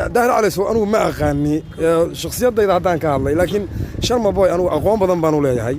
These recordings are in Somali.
دهر على سو أنا ما أغني شخصيات ضيدة هدان كهالله لكن شرم بوي أنا أقوم بدن بانو ليه هاي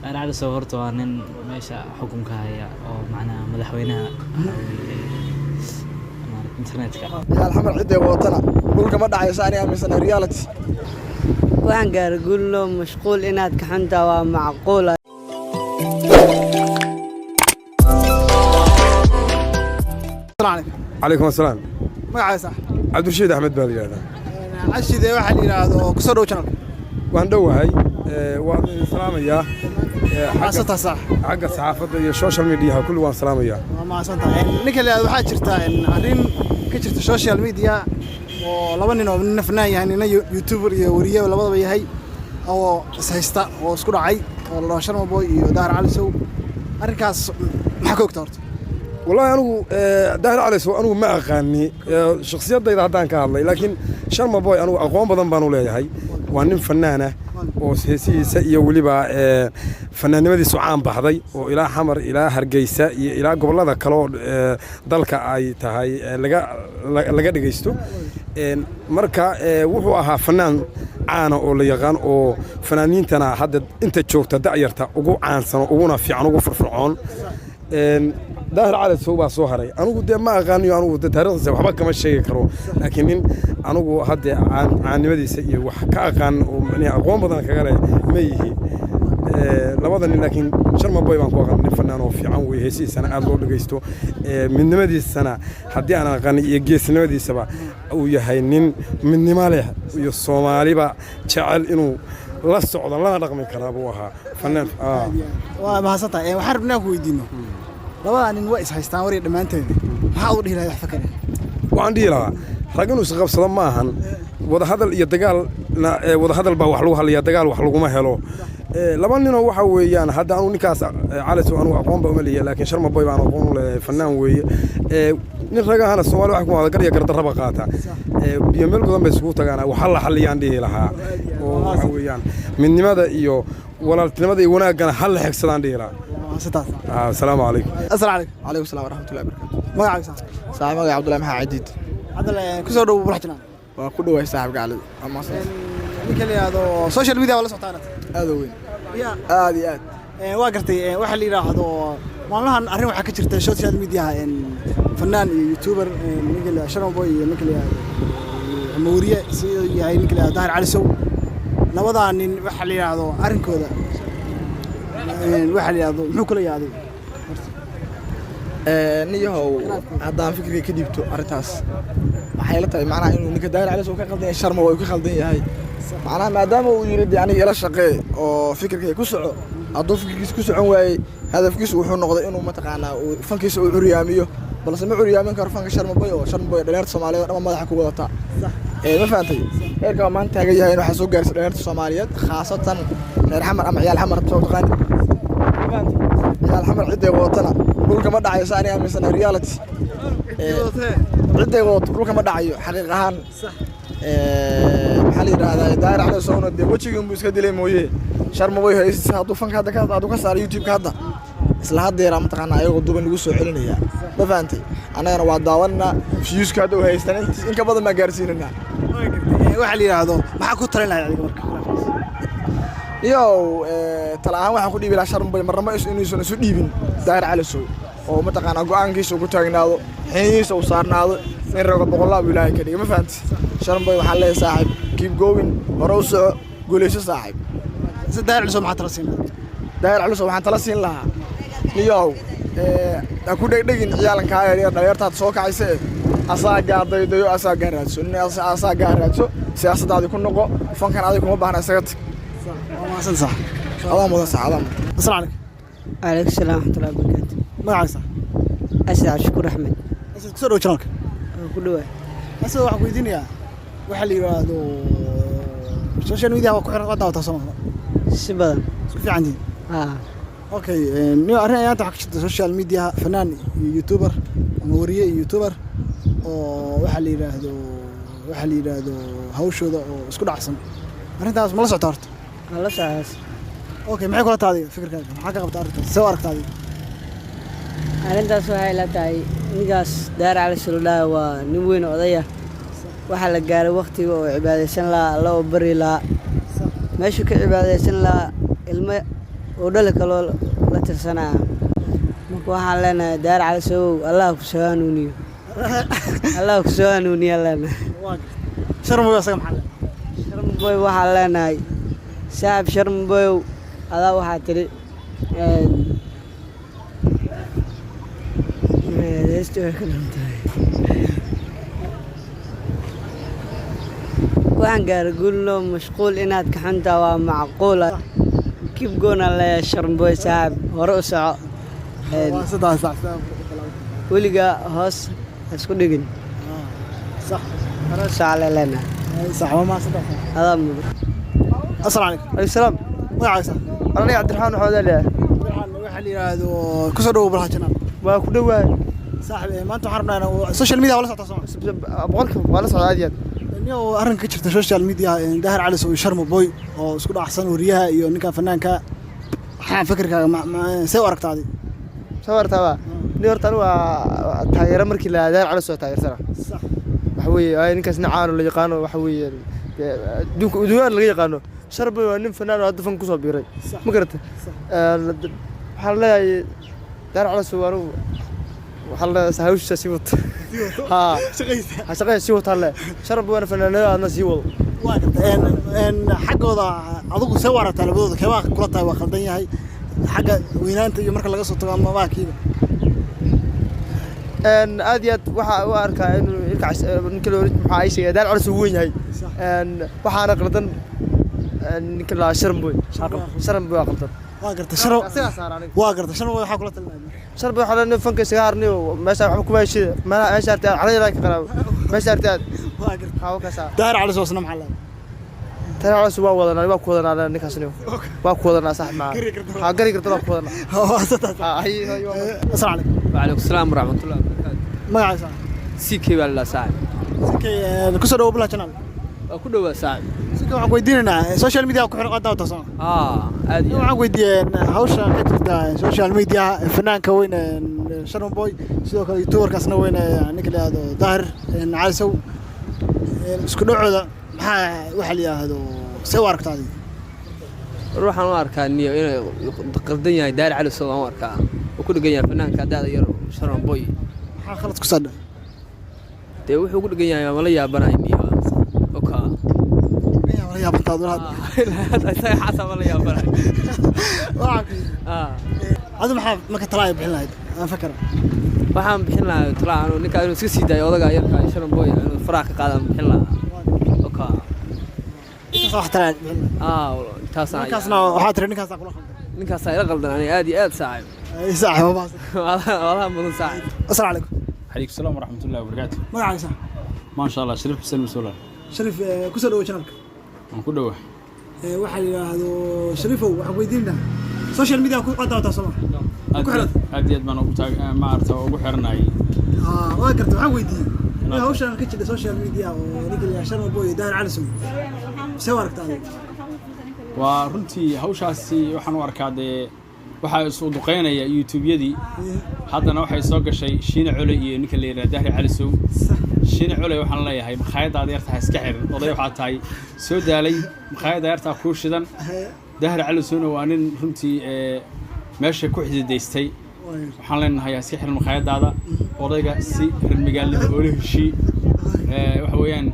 أنا على صورته أن ماشى حكم كهيا أو معنا مدحوينها إنترنت يا الحمر عدة وطنا قول كم دعي ساني مثلا ريالتي وأنا قال أقول له مشغول إنك كحنتا ومعقولة. عليكم السلام. ما عايز عبد الرشيد أحمد بالي هذا. عشي ذي واحد هذا كسر وجهنا. وهندوه هاي وعلى سلامية. حاسة صح. حق الصحافة السوشيال ميديا كل وان سلامية. ما صنطة نكل هذا واحد شرطة عارين كشرت السوشيال ميديا ولبنا إنه من فنان يعني يوتيوبر يوريه ولا بعض بيهاي أو سهستا أو سكور عاي والله شرم بوي يدار على سو أركاس محكوك تورت. والله أنا دهر على سو أنا ما أغني شخصيات ضيدة هدان كهالله لكن شرم بوي أنا أقوم بدن بانو ليه هاي وأنا فنانة وسياسي سئي ولبا فنان مدي سعان بحضي وإلى حمر إلى هرجيسة إلى قبل هذا كلو ضلك أي تهاي لقى دقيستو مركا وحوها فنان عانى أو ليغان أو فنانين تنا حد أنت تشوفت دعيرته وجو عن سنة وجونا في عنو فرعون دهر على سوبا صهري أنا قد ما أغني أنا قد تهرس وحبك كم شيء كرو لكن أنا قد هذا عن مدي سئي وحكا كان ومني أقوم بدنا كجرا ميه لبضني لكن شرم بوي بانكو غني فنان وفي عنوي هسي سنة أدلو دقيستو من مدي السنة حدي أنا غني يجيس مدي سبعة ويهينين من نماله ويصومالي بقى شعل إنه لا الصعود لا رقم كرابوها فنان وما صنطة وحربنا كويدينه لبا أن ويس هيستان وريد ما أنت حاول هلا يحفكني وعندي لا رجل وسقف صدام معهن وده هذا يدقال وده هذا البوا حلوها اللي يدقال وحلوه ما هلو لما إنه وحوي يعني هذا أنا نكاس على سو أنا أقوم بعملية لكن شرم بوي أنا أقوم فنان ويا نرجع هنا السؤال وحكم هذا قرية قرط الربقاتها بيعمل قدام بسكوت أنا وحل عندي لها وحوي يعني من لماذا إيوه ولا لماذا يونا كان حل حكسل عندي لها السلام عليكم. السلام عليكم. عليكم السلام ورحمة الله وبركاته. ما عايز صاحب ما عبد الله محمد عديد. عبد الله كسر وبرحتنا. وكله هو صاحب قاعد أما صار. نيكلي هذا سوشيال ميديا ولا صوتانات. هذا وين؟ يا. هذه. واقرتي واحد اللي راح هذا والله أنا واحد كشرت السوشيال ميديا إن فنان يوتيوبر نيكلي شرم بوي نيكلي مورية يعني نيكلي ظاهر على سو. لوضع إن واحد اللي هذا أرنكو ذا. واحد هذا محو كله هذا. نيهو هذا فكرة كديبتو أرتاس حيلته معناه إنه نكدار على سوق خالدين الشرم ويخالدين هاي معناه ما دام هو يريد يعني إلى شقة أو فكرة كسر أضيف كسر واي هذا فكيس وحنا نقضي إنه ما تقعنا وفنكيس عرياميه بل سمع عريامين كرفان الشرم بوي دليرت الصومالية أما ما ضحكوا وقتها ما فهمتي هيك ما أنت جاي هنا حسوق جالس دليرت الصومالية خاصة الحمر أم عيال حمر بتوع تغني يا الحمر عدة وطنا قول كم دعي ساني مثلا ريالتي عدة وط قول كم دعي حقيقة هان محلي هذا داير على صونا دي وجههم بس كده ليه مويه شرم بوي هاي هادو فنك هذا كذا هادو كسر يوتيوب كذا إسلا هاد دير عم تقنا أيوة دوبن نقول سؤالنا يا ما فهمتي أنا وعد داولنا فيوز كذا وهاي استنى إنك بدل ما جالسيننا واحد اللي هذا ما حكوا ترينا يعني يو طلعنا واحد كودي بلا شرم بوي مرة ما إنه يسون ديبين داير على سو أو ما تقنا قوان كيس وكتاعنا هذا حين سو صارنا هذا من رقم بقولنا بيلاقي كده ما فهمت شرم بوي محل صاحب keep going وروس قوليش صاحب داير على سو ما حترسين داير على سو ما حترسين لها يو أكو دقيقين عيالن كاير دايرتها تسوق عيسى أصلا قاعد يديو أصلا قاعد سني أصلا قاعد سياسة هذه كل نقطة فن كان هذه كم بحنا سكت ما صح الله مو صح الله السلام عليكم. عليكم السلام ورحمة الله وبركاته. ما عايز أسعد شكر أحمد. أسعد كسر وجهك. كله واحد. أسعد واحد كويدين يا واحد اللي هذا السوشيال ميديا وكحر قطع وتصمم. سبلا. في عندي. أوكي نيو أنا أنت حكيت السوشيال ميديا فنان يوتيوبر موريه يوتيوبر وواحد اللي هذا هوشو ذا وسكون أحسن. أنا أنت ما لسه عرفت. الله سعيد. أوكي معك ولا تعدي فكرة كذا حاجة قبل تعرف سوارك تعدي. أنا سؤال لا تاي نجاس دار على السلولة ونبوين وضيع waxaa la gaaray waqtiga oo cibaadaysan lahaa alla oo bari lahaa meeshuu ka cibaadaysan lahaa ilmo oo dhali kaloo la tirsanaa marka waxaan leenahay daar cali sow allah ku soo hanuuniyo allah ku soo hanuuniyo leenahay sharmaboy asaga maxaa sharmaboy waxaan leenahay saaxib sharmaboyow adaa waxaa tiri waxaan gaaray gullo mashquul inaad kaxantaa waa macquula kib goona leeyahay sharmaboy saaxib hore u soco weligaa hoos ha isku dhigin hore u soco leenahay adaa mudan السلام عليكم. عليكم السلام. magacaysa أنا عبد الرحمن waxaa leeyahay waxa la yiraahdo ku soo dhaw baraha janaan waa ku dhawaay saaxiib maanta waxaan rabnaa social media wala socota boqolka wala socda aad inuu arrin ka jirta social media Daahir Cali Sow Sharmaboy oo isku dhaxsan wariyaha iyo ninka fanaanka waxaan fikirkaaga see u aragtaadi soo wartaba ni horta waa taageero markii la Daahir Cali Sow taageersana sax waxa weeye ay ninkaas nacaan la yaqaan waxa weeye dunka laga yaqaano Sharmaboy waa nin fanaan oo hadda fan ku soo biiray ma garata waxaan leeyahay Daahir Cali Sow waxaa la hawsha si wata ها شقيت سي وطلع شرب وانا فنانada adna sii wado waa garta xaqooda adigu soo warata labadooda kaba kula tahay waa qaldan yahay xaqa weynaanta iyo marka laga soo tago ama waakiida aad iyo aad waxa u arkaa inuu ilkaas ninka loo maxaa ay sheegay Daahir Cali Sow weyn yahay waxaana qaldan ninka la Sharmaboy Sharmaboy waa qaldan waa garta Sharmaboy waxa kula talinayaa شرب حلنا فنك سيارني وماشي وحبك ماشي ما ماشي ارتاد علي رايك قراب ماشي ارتاد واقر هاو كسا داير على سوسنا محل ترى على سوا ودنا با كودنا على نكاسنيو با كودنا صح ما ها غري قرت با كودنا هاي السلام عليكم وعليكم السلام ورحمة الله وبركاته magacaysa سيكي ولا ساعد sikay ku soo dhaw bula channel ku dhawa saaxib sikay waxaan weydiinaynaa social media ku xiran qadaa taasoo aad iyo waxaan weydiiyay hawsha ka jirta social media fanaanka weyn Sharmaboy sidoo kale youtuberkaasna weyn ninka la yiraahdo Daahir Cali Sow isku dhacooda maxaa waxa la yiraahdo soo aragtaadi ruuxan u arkaa niyo inay qaldan yahay Daahir Cali Sow aan arkaa oo ku dhigan yahay fanaanka daada yar Sharmaboy maxaa khalad ku sadha dee wuxuu ku dhigan yahay wala yaabanahay niyo oka wala yaabantaad wala ay xasab wala yaabanahay adu maxaa marka talaay bixin lahayd aan fakar waxaan bixin lahaa talaa ninka inuu iska sii daayo odaga yarka Sharmaboy inuu faraaq ka qaadan bixin lahaa oka صح ترى taasna waxaa tiri ninkaas kula khaldan ninkaas ay la qaldan ani aad iyo aad saaxiib ay saaxiib ma walaha mudan saaxiib assalaamu calaykum عليكم السلام ورحمة الله وبركاته. magacaysa ما شاء الله شريف حسين مسؤول. sharif ku soo dhaw channelka أنا كله waxa la yiraahdo sharifow waxaan weydiinaa social media ku qadaa taasoo أدي أدمن ما أعرف أبو حرناي. waa gartay waxaan weydiiyay hawshan ka jirta social media oo ninka la Sharmaboy Daahir Cali Sow soo aragtaa ورنتي هوشاسي وحنا وركادة waxaa soo duqeynaya YouTube-yadii haddana waxay soo gashay Shiina Culey iyo ninka la yiraahdo Daahir Cali Sow Shiina Culey waxaan leeyahay makhaayadaada yarta iska xiran oday waxa tahay soo daalay makhaayada yarta ku shidan Daahir Cali Sow waa nin runtii meesha ku xididaystay waxaan leenahay iska xiran makhaayadaada odayga si rimigaalnimo oo heshii waxa weeyaan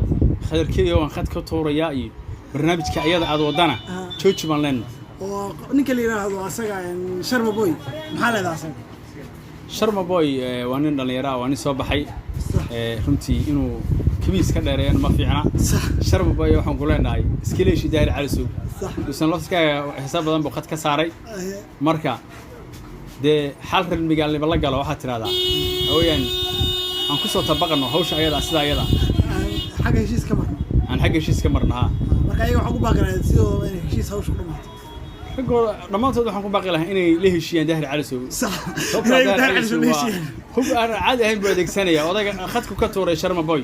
khayrkii oo khad ka tooraya iyo barnaamijka ayada aad wadana jooji baan leenahay ninka la yiraahdo asaga Sharmaboy maxaa leedahay asaga Sharmaboy waa nin dhalinyaro waa nin soo baxay runtii inuu kabiis ka dheereeyay ma fiicna Sharmaboy waxaan ku leenahay iskileeshi Daahir Cali Sow isan laftiga xisaab badan buu qad ka saaray marka de xal rilmigaalnimo la galo waxa tiraahdaa hooyan aan ku soo tabaqano hawsha ayada sida ayada xagga heshiis ka marna aan xagga heshiis ka marnaa marka ayaga waxa ku baaqanaa sidoo inay heshiis hawsha ku dhamaato dhamaantood waxaan ku baaqi lahaa inay la heshiiyaan Daahir Cali Sow صح hub aan caadi ahayn buu adeegsanaya odayga khadku ka tuuray Sharmaboy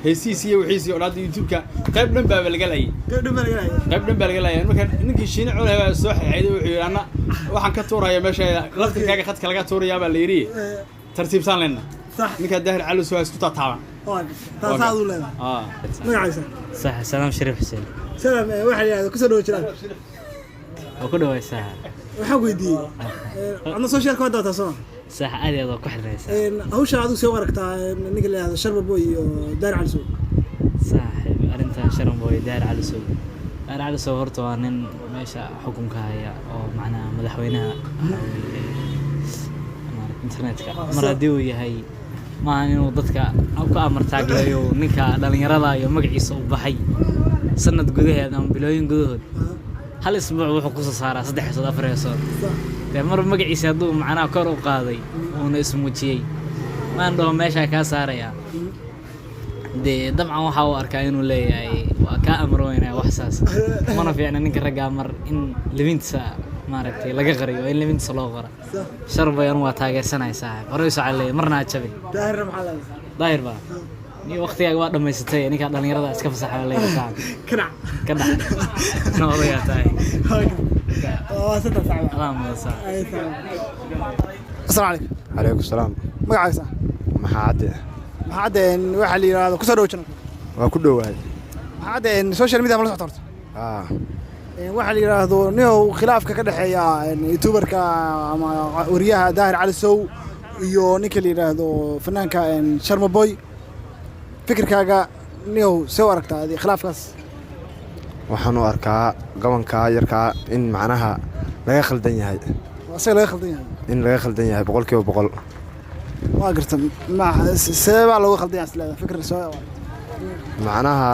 heesiisi iyo wixiisi oo dhaad YouTube-ka qayb dhan baa laga laayay qayb dhan baa laga laayay marka ninkii Shiina Culey baa soo xayday wuxuu yiri ana waxaan ka tuuraya meesha laftirkaaga khadka laga tuuraya baa la yiri tartiibsan leena ninka Daahir Cali Sow isku tataaban taasaa adu leedahay magaciisa صح سلام شريف حسين salaam waxa la yiraahdo kusoo dhawo jiraan وكله ويساها waxaan weydiiyey adna social ka data soo صح عادي هذا كحل رئيسة hawsha aad soo aragtaa ninka la yiraahdo Sharma Boy iyo Daar Cali Sow صاحب أنت شرم بوي دار على سوق دار على سوق هرتوا إن ماشى حكم كهيا أو معنا مدحوينها إنترنت كا مرة ديوي هاي ما إنه ضدك أو كأمر تاجله يو نكا دلني رضا يو مقعي صوب بحي سنة جوده هذا بلوين جوده هل أسبوع وحقوق صار صدق صدق فريسون مرة مقعي سيدو معنا كرو قاضي ونسمو شيء ما عندهم ماشى كاسارة يا دي طبعا waxaa uu arkaa inuu leeyahay waa ka amroonay wax saas mana fiicna ninka raga mar in liminta maaragtay laga qariyo in liminta loo qoro sharbayaan waa taageersanay saaxiib hore soo calay marna jabay daahir maxaa la daahir ba ni waqtigaaga waa dhameysatay ninka dhalinyarada iska fasaxay leeyahay saaxiib kana noolaya tahay waa saddex saac salaam saaxiib assalaamu calaykum salaam magaciisa maxaad maxaadeen waxa la yiraahdo kusoo dhawo jiraan waa ku dhowahay maxaadeen social media ma la socdo waxa la yiraahdo niyow khilaafka ka dhaxeeya youtuberka ama wariyaha Daahir Cali Sow iyo ninka la yiraahdo fanaanka Sharma Boy fikirkaaga niyow soo aragtaa khilaafkaas waxaan u arkaa gabanka yarka in macnaha laga khaldan yahay in laga khaldan yahay 100% waa gartan ma sabab loo khaldan yahay islaada fikir soo macnaha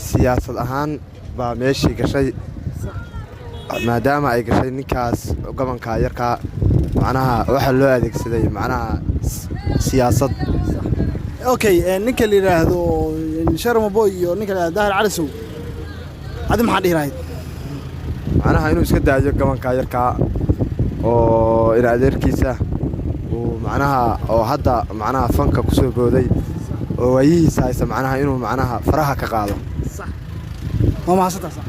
siyaasad ahaan baa meeshii gashay maadaama ay gashay ninkaas gabanka yarka macnaha waxa loo adeegsaday macnaha siyaasad okay ninka la yiraahdo Sharma Boy iyo ninka la yiraahdo Daahir Cali Sow hada maxaa dhirayd macnaha inuu iska daayo gabanka yarka oo ila adeerkiisa macnaha oo hadda macnaha fanka ku soo gooday oo wayihiisa aysan macnaha inuu macnaha faraha ka qaado صح ما حسيتها صح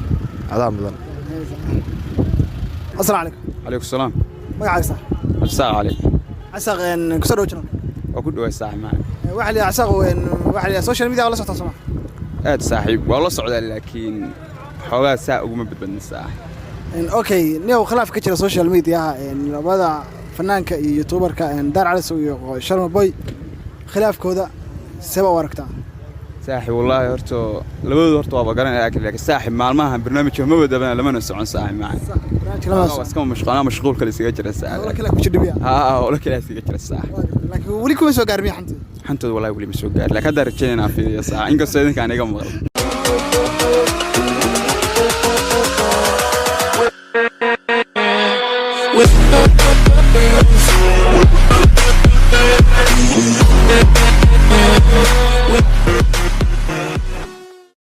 هذا مدن السلام عليكم عليكم السلام magaciisa السلام عليكم عساق kusoo dhawo jiraan waa ku dhawaay saaxiib ma waxa la عساق waxa la social media wala socota Soomaa aad saaxiib waa la socdaa laakiin xogaa saa ugu mabadbadin saaxiib okay niyow khilaaf ka jira social media labada fanaanka iyo youtuberka Daar Cali Sow iyo Sharma Boy khilaafkooda sabab u aragtaa saaxiib wallahi horto labadooda horto waa garanay laakiin saaxiib maalmahan barnaamijka ma wadabana lama socon saaxiib ma mashquul kale isaga jira saaxiib wala kala ku jidbiya wala kala isaga jira saaxiib laakiin wali kuma soo gaarmay xantooda wallahi wali ma soo gaar laakiin hadda rajaynaa fiiriyo saaxiib inkastoo idinka aniga maqal